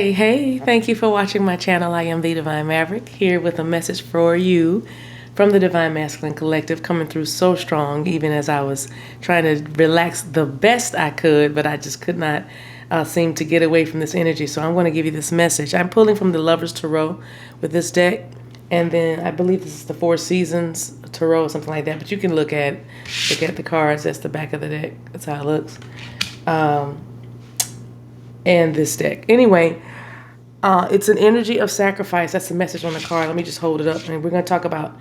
Hey, thank you for watching my channel. I am the Divine Maverick, here with a message for you from the Divine Masculine Collective, coming through so strong, even as I was trying to relax the best I could, but I just could not seem to get away from this energy. So I'm going to give you this message. I'm pulling from the Lover's Tarot with this deck, and then I believe this is the Four Seasons Tarot or something like that, but you can look at the cards. That's the back of the deck. That's how it looks. And this deck. Anyway, it's an energy of sacrifice. That's the message on the card. Let me just hold it up. And we're going to talk about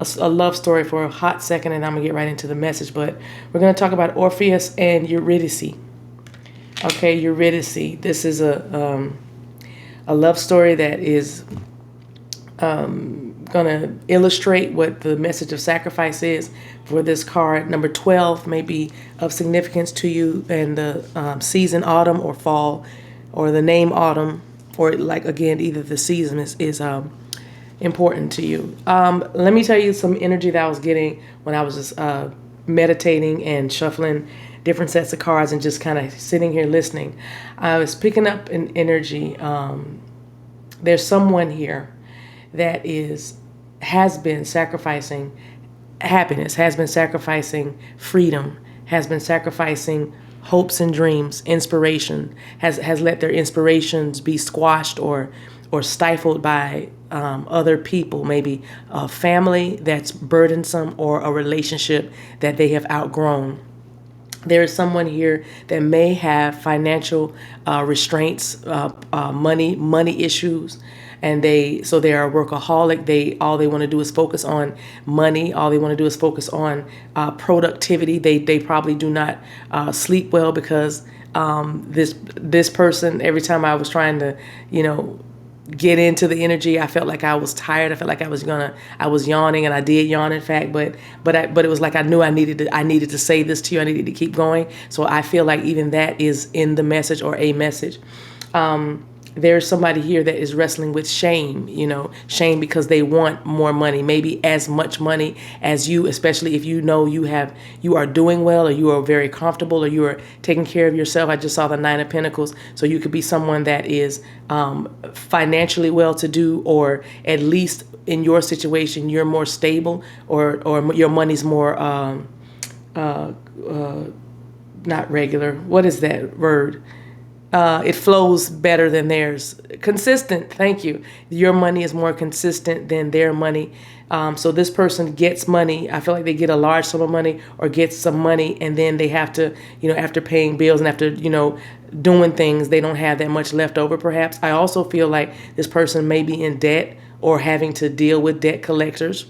a love story for a hot second, and I'm going to get right into the message. But we're going to talk about Orpheus and Eurydice. Okay, Eurydice. This is a love story that is going to illustrate what the message of sacrifice is for this card. Number 12 may be of significance to you, and the season autumn or fall, or the name autumn, or like again, either the season is important to you. Let me tell you some energy that I was getting when I was just meditating and shuffling different sets of cards and just kind of sitting here listening. I was picking up an energy. There's someone here that has been sacrificing happiness, has been sacrificing freedom, has been sacrificing hopes and dreams, inspiration, has let their inspirations be squashed or stifled by other people, maybe a family that's burdensome or a relationship that they have outgrown. There is someone here that may have financial restraints, money issues, and they are a workaholic. All they want to do is focus on money. All they want to do is focus on productivity. They probably do not sleep well because this person, every time I was trying to, get into the energy, I felt like I was tired. I felt like I was yawning, and I did yawn, in fact, but it was like I knew I needed to say this to you. I needed to keep going. So I feel like even that is in the message or a message. There's somebody here that is wrestling with shame, shame because they want more money, maybe as much money as you, especially if you know you are doing well, or you are very comfortable, or you are taking care of yourself. I just saw the Nine of Pentacles. So you could be someone that is financially well-to-do, or at least in your situation, you're more stable, or your money's more, not regular. What is that word? It flows better than theirs. Consistent. Thank you. Your money is more consistent than their money. So this person gets money. I feel like they get a large sum of money or get some money, and then they have to, after paying bills and after, doing things, they don't have that much left over perhaps. I also feel like this person may be in debt or having to deal with debt collectors.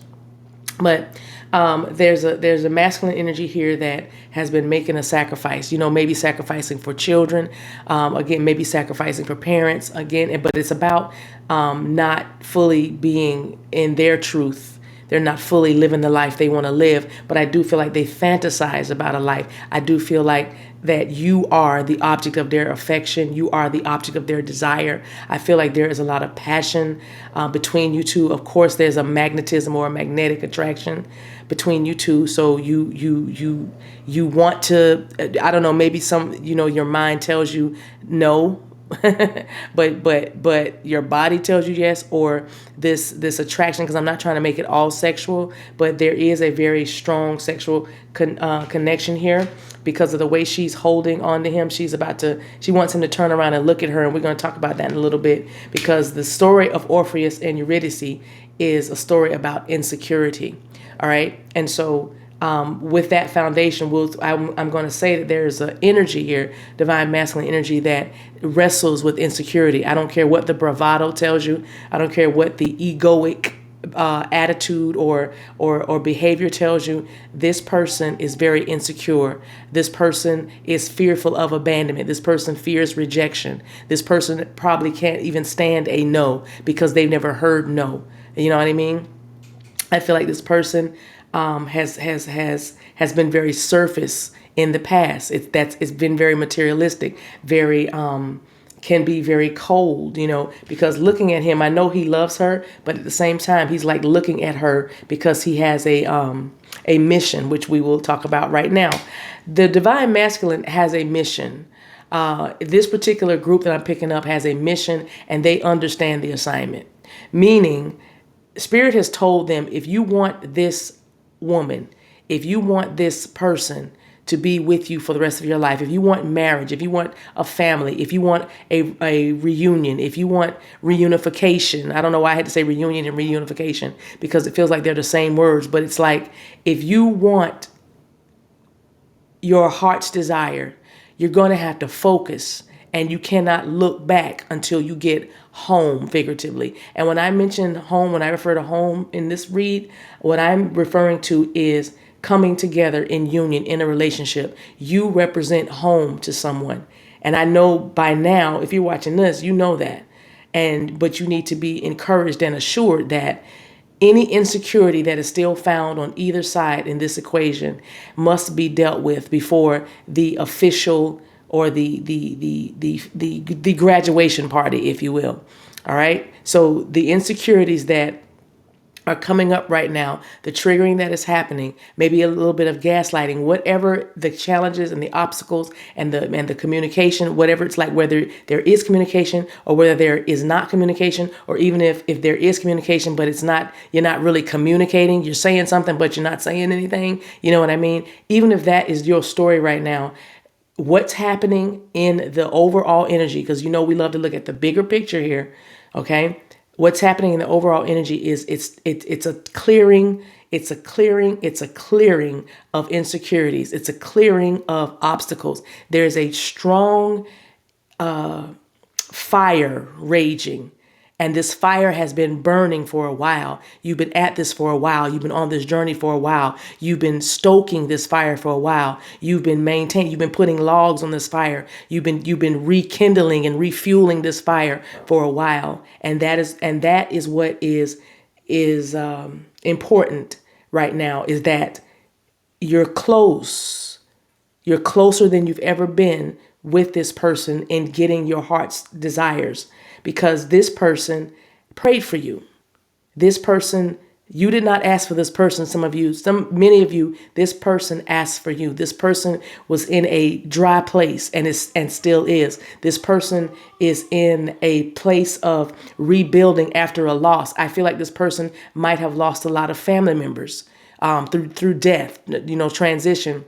But there's a masculine energy here that has been making a sacrifice, maybe sacrificing for children, again, maybe sacrificing for parents, again, but it's about not fully being in their truth. They're not fully living the life they want to live, but I do feel like they fantasize about a life. I do feel like that you are the object of their affection. You are the object of their desire. I feel like there is a lot of passion between you two. Of course, there's a magnetism or a magnetic attraction between you two. So you want to, I don't know, maybe your mind tells you no, but your body tells you yes, or this attraction, because I'm not trying to make it all sexual, but there is a very strong sexual connection here because of the way she's holding on to him. She wants him to turn around and look at her, and we're going to talk about that in a little bit, because the story of Orpheus and Eurydice is a story about insecurity. All right, and so with that foundation, I'm going to say that there's an energy here, divine masculine energy, that wrestles with insecurity. I don't care what the bravado tells you. I don't care what the egoic attitude or behavior tells you. This person is very insecure. This person is fearful of abandonment. This person fears rejection. This person probably can't even stand a no because they've never heard no. You know what I mean? I feel like this person has been very surface in the past. It's been very materialistic, very can be very cold, because looking at him, I know he loves her, but at the same time, he's like looking at her because he has a mission, which we will talk about right now. The divine masculine has a mission. This particular group that I'm picking up has a mission and they understand the assignment. Meaning, Spirit has told them, if you want this woman, if you want this person to be with you for the rest of your life, if you want marriage, if you want a family, if you want a reunion, if you want reunification, I don't know why I had to say reunion and reunification because it feels like they're the same words, but it's like if you want your heart's desire, you're going to have to focus and you cannot look back until you get home, figuratively. And when I mention home, when I refer to home in this read, what I'm referring to is coming together in union, in a relationship. You represent home to someone. And I know by now, if you're watching this, you know that. But you need to be encouraged and assured that any insecurity that is still found on either side in this equation must be dealt with before the official or the graduation party, if you will. All right. So the insecurities that are coming up right now, the triggering that is happening, maybe a little bit of gaslighting, whatever the challenges and the obstacles and the communication, whatever it's like, whether there is communication or whether there is not communication, or even if there is communication, but it's not, you're not really communicating, you're saying something, but you're not saying anything. You know what I mean? Even if that is your story right now, what's happening in the overall energy, because you know we love to look at the bigger picture here, okay? What's happening in the overall energy is it's a clearing, it's a clearing of insecurities, it's a clearing of obstacles. There's a strong fire raging. And this fire has been burning for a while. You've been at this for a while. You've been on this journey for a while. You've been stoking this fire for a while. You've been maintaining, you've been putting logs on this fire. You've been rekindling and refueling this fire for a while. And that is what is important right now, is that you're close. You're closer than you've ever been with this person in getting your heart's desires, because this person prayed for you. This person, you did not ask for this person. Many of you, this person asked for you. This person was in a dry place and still is. This person is in a place of rebuilding after a loss. I feel like this person might have lost a lot of family members through death, transition.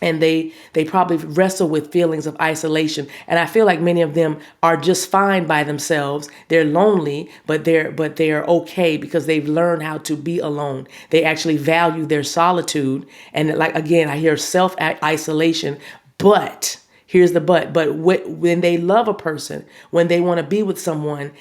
And they probably wrestle with feelings of isolation. And I feel like many of them are just fine by themselves. They're lonely, but they're okay because they've learned how to be alone. They actually value their solitude. And like, again, I hear self-isolation, but here's the but. But when they love a person, when they want to be with someone,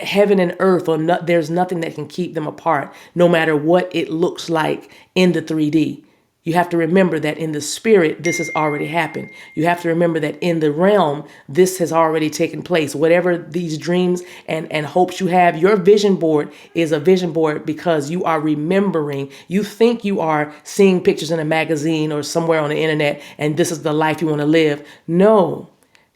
heaven and earth, there's nothing that can keep them apart, no matter what it looks like in the 3D. You have to remember that in the spirit, this has already happened. You have to remember that in the realm, this has already taken place. Whatever these dreams and hopes you have, your vision board is a vision board because you are remembering. You think you are seeing pictures in a magazine or somewhere on the internet, and this is the life you want to live. No,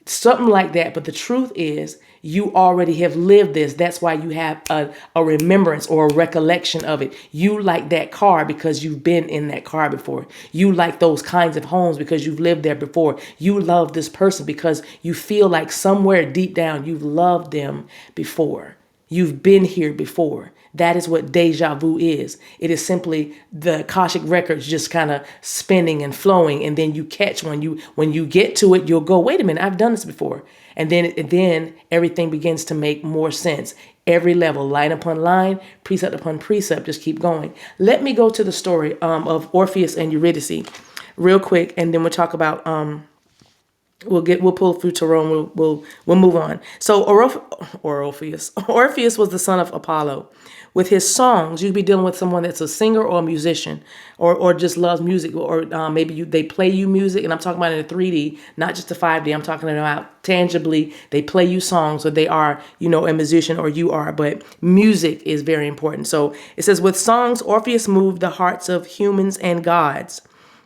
something like that. But the truth is, you already have lived this. That's why you have a remembrance or a recollection of it. You like that car because you've been in that car before. You like those kinds of homes because you've lived there before. You love this person because you feel like somewhere deep down you've loved them before. You've been here before. That is what deja vu is. It is simply the Akashic records just kind of spinning and flowing, and then you catch when you get to it, you'll go, wait a minute, I've done this before. And then everything begins to make more sense. Every level, line upon line, precept upon precept, just keep going. Let me go to the story of Orpheus and Eurydice real quick, and then we'll talk about we'll pull through Tarot and we'll move on. So Orpheus was the son of Apollo. With his songs, you'd be dealing with someone that's a singer or a musician, or just loves music, or maybe they play you music, and I'm talking about in a 3D, not just a 5D. I'm talking about tangibly, they play you songs, or they are, a musician, or you are, but music is very important. So it says, with songs, Orpheus moved the hearts of humans and gods.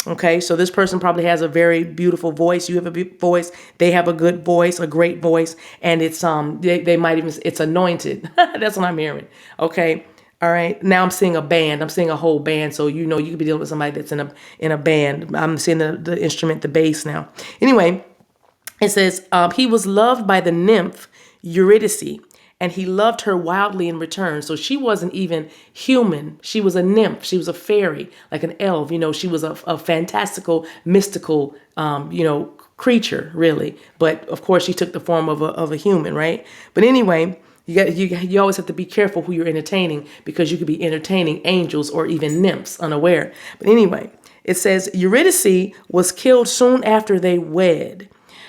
Okay, so this person probably has a very beautiful voice. You have a voice. They have a good voice, a great voice, and it's they might even, it's anointed. That's what I'm hearing. Okay, all right. Now I'm seeing a band. I'm seeing a whole band. So you could be dealing with somebody that's in a band. I'm seeing the instrument, the bass now. Anyway, It says, he was loved by the nymph Eurydice, and he loved her wildly in return. So she wasn't even human. She was a nymph. She was a fairy, like an elf. She was a fantastical, mystical, creature, really. But of course, she took the form of a human, right? But anyway, you always have to be careful who you're entertaining, because you could be entertaining angels or even nymphs unaware. But anyway, it says Eurydice was killed soon after they wed.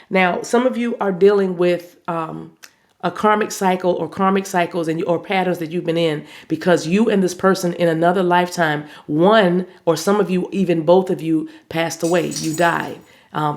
Now, some of you are dealing with a karmic cycle or karmic cycles or patterns that you've been in, because you and this person in another lifetime, one or some of you, even both of you, passed away. You died.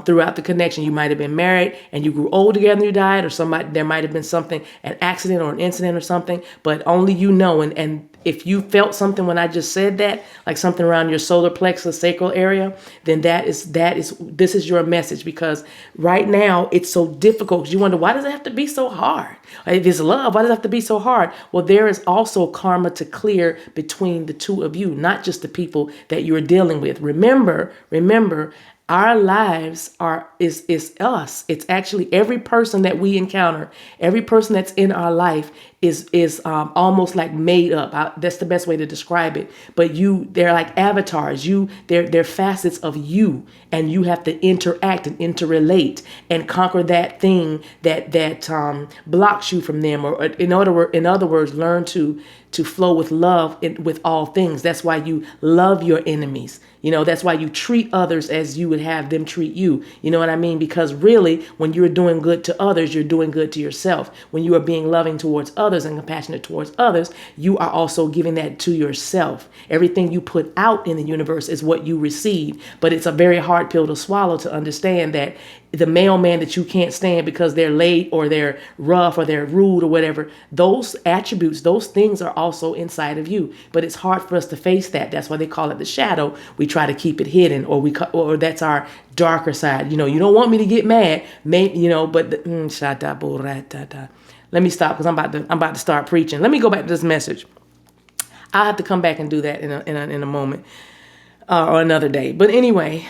Throughout the connection, you might have been married and you grew old together and you died, or there might have been something, an accident or an incident or something, but only you know. And if you felt something when I just said that, like something around your solar plexus sacral area, then this is your message, because right now it's so difficult. You wonder, why does it have to be so hard? If it's love, why does it have to be so hard? Well, there is also karma to clear between the two of you, not just the people that you're dealing with. Remember, our lives is us. It's actually every person that we encounter, every person that's in our life is almost like made up. That's the best way to describe it. But they're like avatars. They're facets of you, and you have to interact and interrelate and conquer that thing that blocks you from them, or in other words, learn to flow with love with all things. That's why you love your enemies. That's why you treat others as you would have them treat you. You know what I mean? Because really, when you're doing good to others, you're doing good to yourself. When you are being loving towards others and compassionate towards others, you are also giving that to yourself. Everything you put out in the universe is what you receive. But it's a very hard pill to swallow, to understand that the mailman that you can't stand because they're late or they're rough or they're rude or whatever, those attributes, those things are also inside of you. But it's hard for us to face that. That's why they call it the shadow. We try to keep it hidden, or that's our darker side. You don't want me to get mad, but let me stop, because I'm about to start preaching. Let me go back to this message. I'll have to come back and do that in a moment. Or another day. But anyway,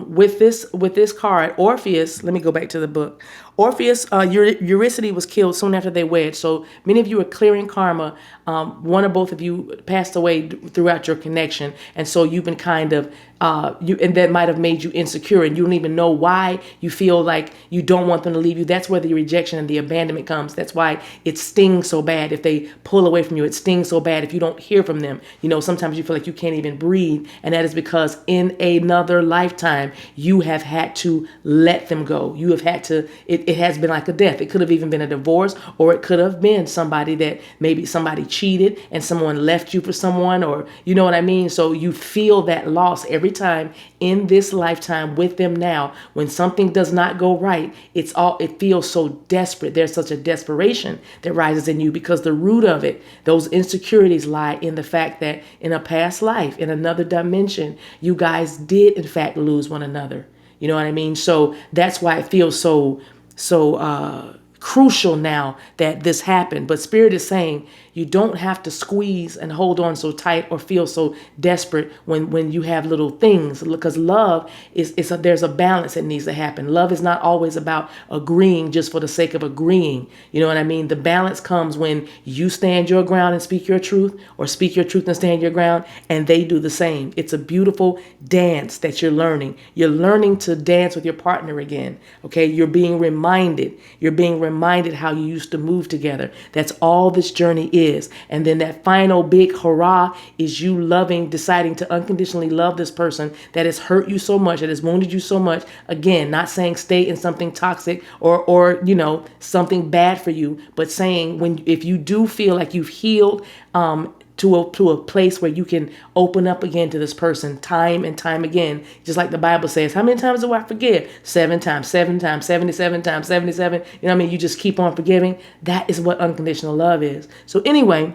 with this card, Orpheus, let me go back to the book. Orpheus, Eurydice was killed soon after they wed. So many of you are clearing karma. One or both of you passed away throughout your connection. And so you've been kind of, and that might have made you insecure, and you don't even know why you feel like you don't want them to leave you. That's where the rejection and the abandonment comes. That's why it stings so bad if they pull away from you. It stings so bad if you don't hear from them. Sometimes you feel like you can't even breathe. And that is because in another lifetime, you have had to let them go. You have had to, it has been like a death. It could have even been a divorce, or it could have been somebody that maybe somebody cheated and someone left you for someone, or you know what I mean? So you feel that loss every time in this lifetime with them now. When something does not go right, it feels so desperate. There's such a desperation that rises in you, because the root of it, those insecurities, lie in the fact that in a past life, in another dimension, you guys did in fact lose one another. You know what I mean? So that's why it feels so crucial now that this happened. But Spirit is saying you don't have to squeeze and hold on so tight or feel so desperate when you have little things, because love there's a balance that needs to happen. Love is not always about agreeing just for the sake of agreeing. You know what I mean? The balance comes when you stand your ground and speak your truth, or speak your truth and stand your ground, and they do the same. It's a beautiful dance that you're learning. You're learning to dance with your partner again. Okay. You're being reminded how you used to move together. That's all this journey is. And then that final big hurrah is you deciding to unconditionally love this person that has hurt you so much, that has wounded you so much. Again, not saying stay in something toxic or something bad for you, but saying if you do feel like you've healed, to a place where you can open up again to this person time and time again. Just like the Bible says, how many times do I forgive? 7 times, 77 times, 77. You know what I mean? You just keep on forgiving. That is what unconditional love is. So anyway,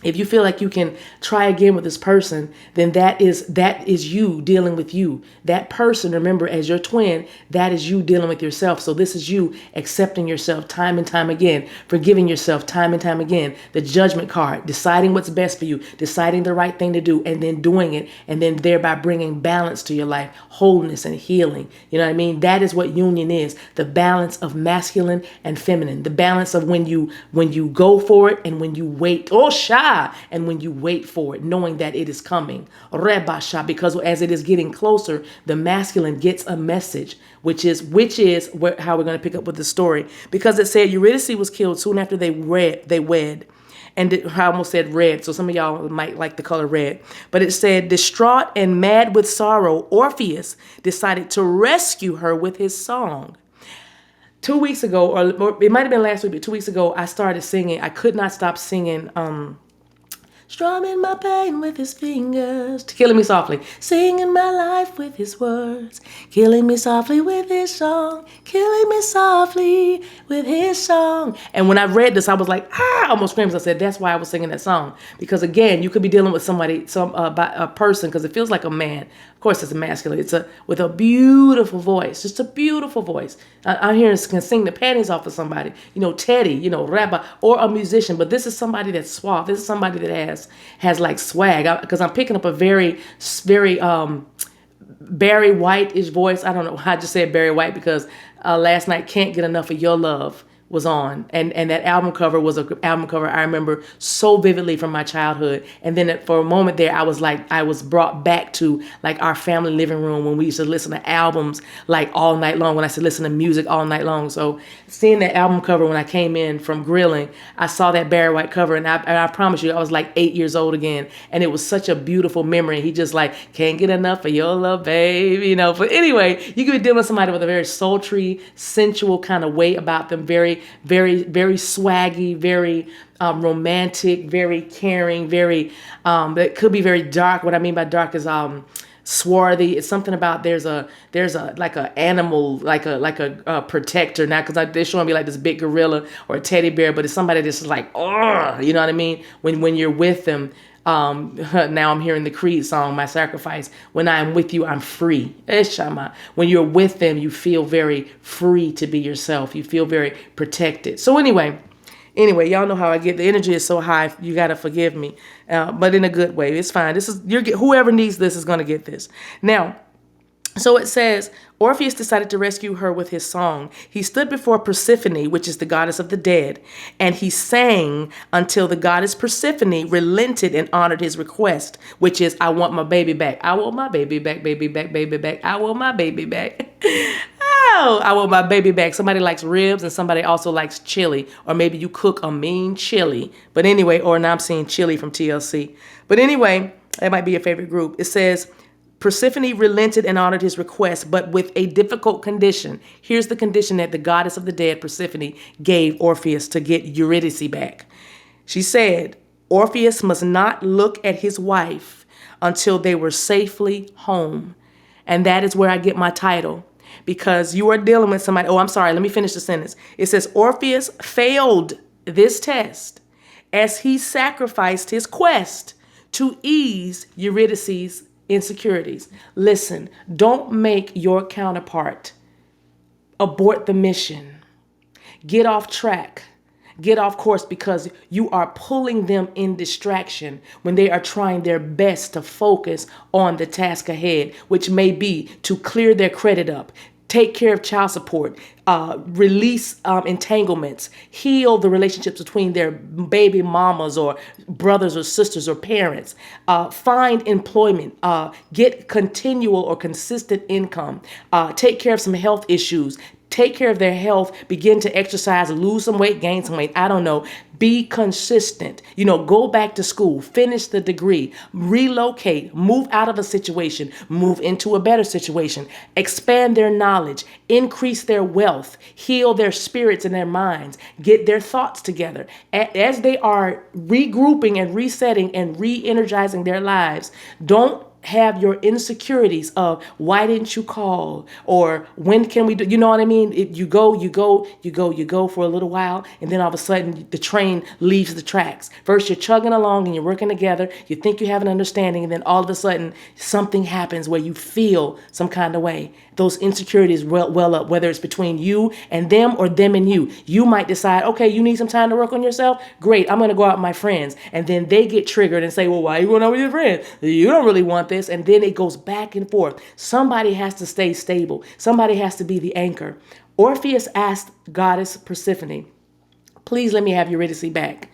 If you feel like you can try again with this person, then that is you dealing with you. That person, remember, as your twin, that is you dealing with yourself. So this is you accepting yourself time and time again, forgiving yourself time and time again. The judgment card, deciding what's best for you, deciding the right thing to do, and then doing it, and then thereby bringing balance to your life, wholeness and healing. You know what I mean? That is what union is. The balance of masculine and feminine. The balance of when you go for it and when you wait. Oh, shy. And when you wait for it, knowing that it is coming. Rebasha, because as it is getting closer, the masculine gets a message, which is how we're going to pick up with the story. Because it said Eurydice was killed soon after they wed. And I almost said red, so some of y'all might like the color red. But it said, distraught and mad with sorrow, Orpheus decided to rescue her with his song. 2 weeks ago, or it might have been last week, but 2 weeks ago, I started singing. I could not stop singing strumming my pain with his fingers, killing me softly, singing my life with his words, killing me softly with his song, killing me softly with his song. And when I read this, I was like, I almost screamed. I said, that's why I was singing that song. Because again, you could be dealing with somebody, a person, because it feels like a man. Of course, it's a masculine. It's with a beautiful voice, just a beautiful voice. I'm hearing can sing the panties off of somebody, Teddy, rapper, or a musician. But this is somebody that's suave. This is somebody that has like swag. Because I'm picking up a very, very Barry White-ish voice. I don't know. I just said Barry White because last night Can't Get Enough of Your Love was on, and that album cover was an album cover I remember so vividly from my childhood. And then for a moment there, I was brought back to like our family living room when we used to listen to albums like all night long, when I said listen to music all night long. So seeing that album cover when I came in from grilling, I saw that Barry White cover, and I promise you I was like 8 years old again, and it was such a beautiful memory. He just like, can't get enough of your love, babe, But anyway, you could be dealing with somebody with a very sultry, sensual kind of way about them, very, very, very swaggy, very romantic, very caring, very that could be very dark. What I mean by dark is swarthy. It's something about there's a like a animal, like a protector. Not because they're showing me like this big gorilla or a teddy bear, but it's somebody that's just like, oh, you know what I mean? When you're with them. Now I'm hearing the Creed song, My Sacrifice. When I'm with you, I'm free. Eshama. When you're with them, you feel very free to be yourself. You feel very protected. So anyway, y'all know how I get. The energy is so high. You got to forgive me, but in a good way. It's fine. Whoever needs this is going to get this. Now, so it says, Orpheus decided to rescue her with his song. He stood before Persephone, which is the goddess of the dead, and he sang until the goddess Persephone relented and honored his request, which is, I want my baby back. I want my baby back, baby back, baby back. I want my baby back. Oh, I want my baby back. Somebody likes ribs and somebody also likes chili, or maybe you cook a mean chili. But anyway, or now I'm seeing chili from TLC. But anyway, that might be your favorite group. It says, Persephone relented and honored his request, but with a difficult condition. Here's the condition that the goddess of the dead, Persephone, gave Orpheus to get Eurydice back. She said, Orpheus must not look at his wife until they were safely home. And that is where I get my title, because you are dealing with somebody. Oh, I'm sorry. Let me finish the sentence. It says, Orpheus failed this test as he sacrificed his quest to ease Eurydice's insecurities. Listen, don't make your counterpart abort the mission, get off track, get off course, because you are pulling them in distraction when they are trying their best to focus on the task ahead, which may be to clear their credit up, take care of child support, release entanglements, heal the relationships between their baby mamas or brothers or sisters or parents, find employment, get continual or consistent income, take care of some health issues, take care of their health, begin to exercise, lose some weight, gain some weight. I don't know. Be consistent. Go back to school, finish the degree, relocate, move out of a situation, move into a better situation, expand their knowledge, increase their wealth, heal their spirits and their minds, get their thoughts together. As they are regrouping and resetting and re-energizing their lives, don't have your insecurities of why didn't you call, or when can we do, you know what I mean? You go for a little while, and then all of a sudden the train leaves the tracks. First you're chugging along and you're working together, you think you have an understanding, and then all of a sudden something happens where you feel some kind of way. Those insecurities well up, whether it's between you and them or them and you. You might decide, okay, you need some time to work on yourself. Great, I'm going to go out with my friends. And then they get triggered and say, well, why are you going out with your friends? You don't really want this. And then it goes back and forth. Somebody has to stay stable. Somebody has to be the anchor. Orpheus asked goddess Persephone, please let me have Eurydice back.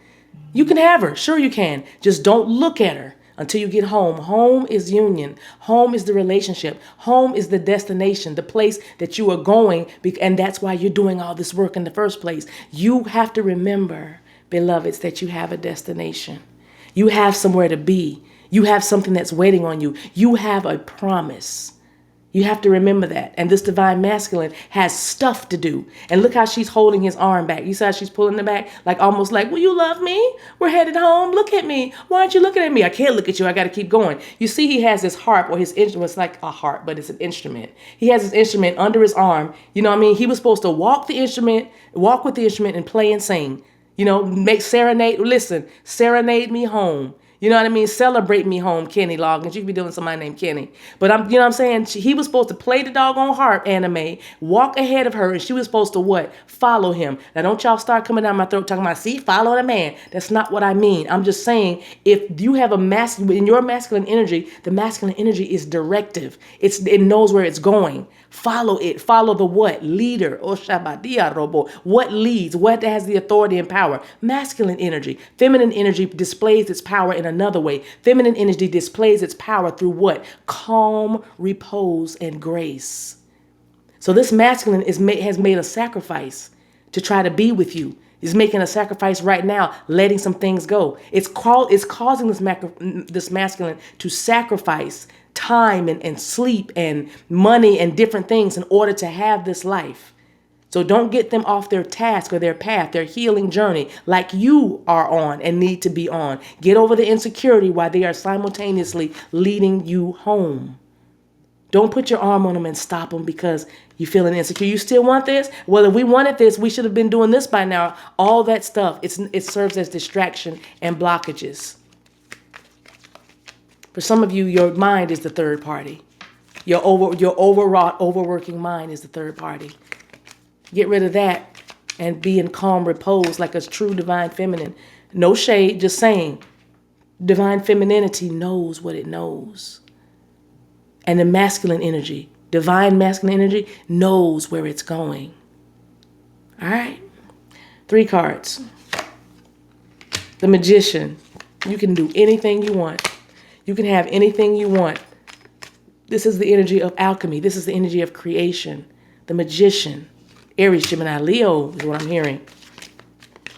You can have her. Sure you can. Just don't look at her until you get home. Home is union. Home is the relationship. Home is the destination, the place that you are going. And that's why you're doing all this work in the first place. You have to remember, beloveds, that you have a destination. You have somewhere to be. You have something that's waiting on you. You have a promise. You have to remember that. And this divine masculine has stuff to do. And look how she's holding his arm back. You see how she's pulling it back? Like almost like, will you love me? We're headed home. Look at me. Why aren't you looking at me? I can't look at you. I got to keep going. You see, he has this harp, or his instrument. It's like a harp, but it's an instrument. He has his instrument under his arm. You know what I mean? He was supposed to walk with the instrument and play and sing. You know, serenade me home. You know what I mean? Celebrate me home, Kenny Loggins. You could be doing somebody named Kenny. But you know what I'm saying? He was supposed to play the doggone harp, anime, walk ahead of her, and she was supposed to what? Follow him. Now, don't y'all start coming down my throat talking about, see, follow the man. That's not what I mean. I'm just saying, if you have in your masculine energy, the masculine energy is directive. It knows where it's going. Follow it. Follow the what? Leader. What leads? What has the authority and power? Masculine energy. Feminine energy displays its power in another way. Feminine energy displays its power through what? Calm, repose, and grace. So this masculine has made a sacrifice to try to be with you. He's making a sacrifice right now, letting some things go. It's causing this masculine to sacrifice time and sleep and money and different things in order to have this life. So don't get them off their task or their path, their healing journey, like you are on and need to be on. Get over the insecurity while they are simultaneously leading you home. Don't put your arm on them and stop them because you're feeling insecure. You still want this? Well, if we wanted this, we should have been doing this by now. All that stuff, it serves as distraction and blockages. For some of you, your mind is the third party. Your overwrought, overworking mind is the third party. Get rid of that and be in calm repose like a true divine feminine. No shade, just saying. Divine femininity knows what it knows. And the masculine energy, divine masculine energy, knows where it's going. All right. 3 cards. The Magician. You can do anything you want. You can have anything you want. This is the energy of alchemy. This is the energy of creation. The Magician. Aries, Gemini, Leo is what I'm hearing.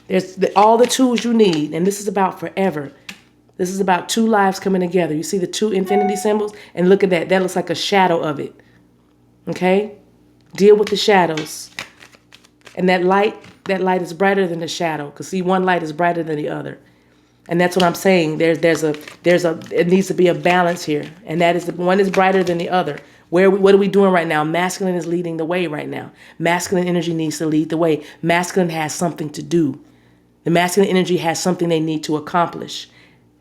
There's all the tools you need. And this is about forever. This is about 2 lives coming together. You see the 2 infinity symbols? And look at that. That looks like a shadow of it. Okay? Deal with the shadows. And that light is brighter than the shadow. Because see, one light is brighter than the other. And that's what I'm saying. It needs to be a balance here. And that is one is brighter than the other. What are we doing right now? Masculine is leading the way right now. Masculine energy needs to lead the way. Masculine has something to do. The masculine energy has something they need to accomplish.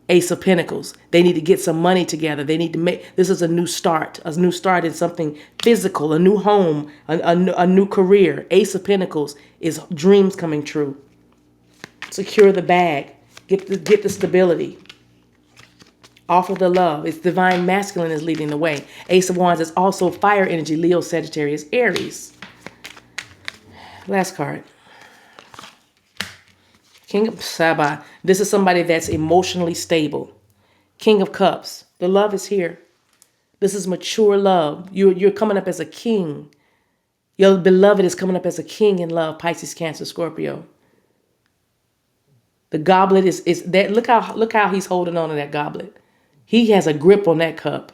Ace of Pentacles. They need to get some money together. They need to this is a new start in something physical, a new home, a new career. Ace of Pentacles is dreams coming true. Secure the bag. Get the stability. Offer the love. It's divine masculine is leading the way. Ace of Wands is also fire energy. Leo, Sagittarius, Aries. Last card. King of Saba. This is somebody that's emotionally stable. King of Cups. The love is here. This is mature love. You're coming up as a king. Your beloved is coming up as a king in love. Pisces, Cancer, Scorpio. The goblet is that. Look how he's holding on to that goblet. He has a grip on that cup.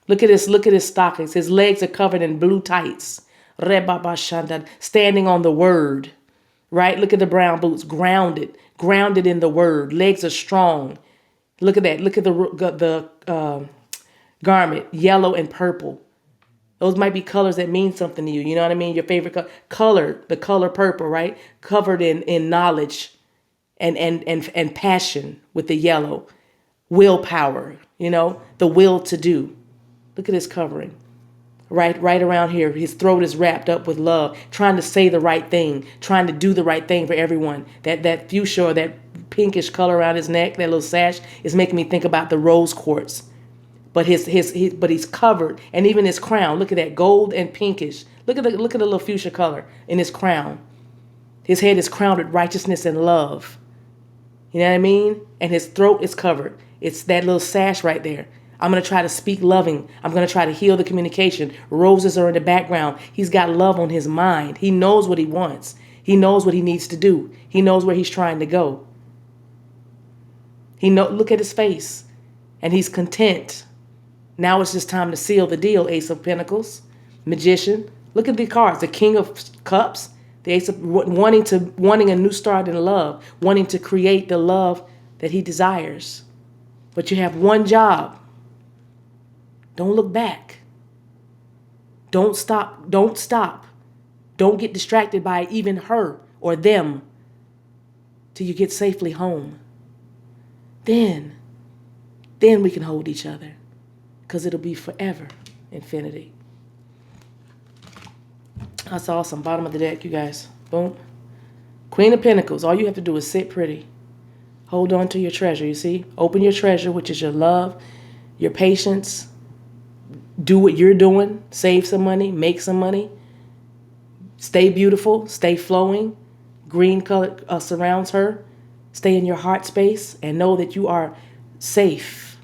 Look at his stockings. His legs are covered in blue tights. Standing on the word. Right? Look at the brown boots. Grounded in the word. Legs are strong. Look at that. Look at the garment, yellow and purple. Those might be colors that mean something to you. You know what I mean? Your favorite color, the color purple, right? Covered in knowledge and passion with the yellow. Willpower, the will to do. Look at his covering. Right around here. His throat is wrapped up with love, trying to say the right thing, trying to do the right thing for everyone. That fuchsia or that pinkish color around his neck, that little sash, is making me think about the rose quartz. But but he's covered, and even his crown. Look at that, gold and pinkish. Look at the little fuchsia color in his crown. His head is crowned with righteousness and love. You know what I mean? And his throat is covered. It's that little sash right there. I'm going to try to speak loving. I'm going to try to heal the communication. Roses are in the background. He's got love on his mind. He knows what he wants. He knows what he needs to do. He knows where he's trying to go. Look at his face. And he's content. Now it's just time to seal the deal. Ace of Pentacles, Magician. Look at the cards. The King of Cups. The Ace of wanting a new start in love. Wanting to create the love that he desires. But you have one job. Don't look back. Don't stop. Don't stop. Don't get distracted by even her or them till you get safely home. Then we can hold each other, because it'll be forever, infinity. That's awesome. Bottom of the deck, you guys. Boom. Queen of Pentacles. All you have to do is sit pretty. Hold on to your treasure, you see? Open your treasure, which is your love, your patience. Do what you're doing. Save some money. Make some money. Stay beautiful. Stay flowing. Green color surrounds her. Stay in your heart space and know that you are safe.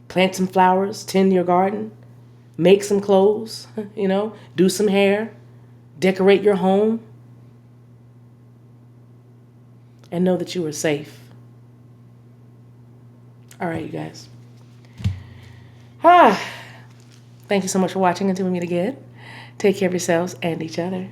Plant some flowers. Tend your garden. Make some clothes. Do some hair. Decorate your home. And know that you are safe. All right, you guys. Thank you so much for watching. Until we meet again, take care of yourselves and each other.